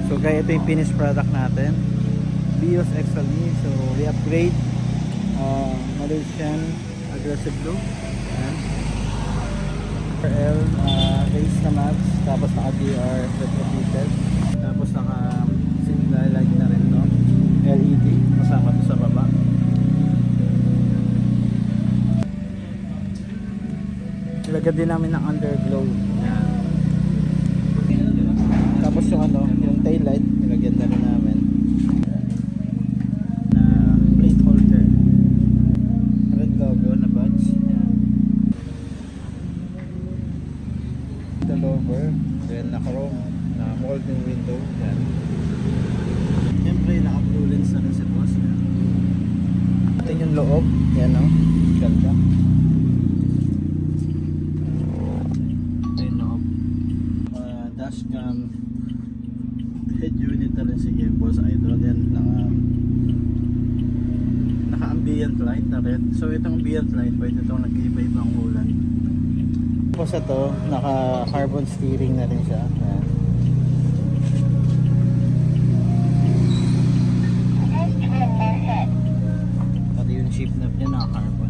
So guys, ito yung finished product natin, Vios XLE. So we upgrade Malaysian aggressive blue, ayan. RL race na max, tapos naka DR retrofitted, tapos naka signal light na rin, no? LED kasama to sa baba. Nilagyan din namin ng underglow, ayan. Tapos yung ano, yung tail light nilagyan na rin namin na plate holder, red logo na badge, ayan. The lower, then naka chrome na molding window, ayan. Siyempre naka blue lens na rin si boss, ayan. Ito yung loob, ayan, no? Ganda. Ito yung loob, dashcam, head unit na rin si Boss Idol. Yan, naka ambient light na rin. So itong ambient light, pwede itong nag-iba-ibang kulay. Tapos ito, naka carbon steering na rin siya. Ayan. Pati yung chip knob niya naka carbon.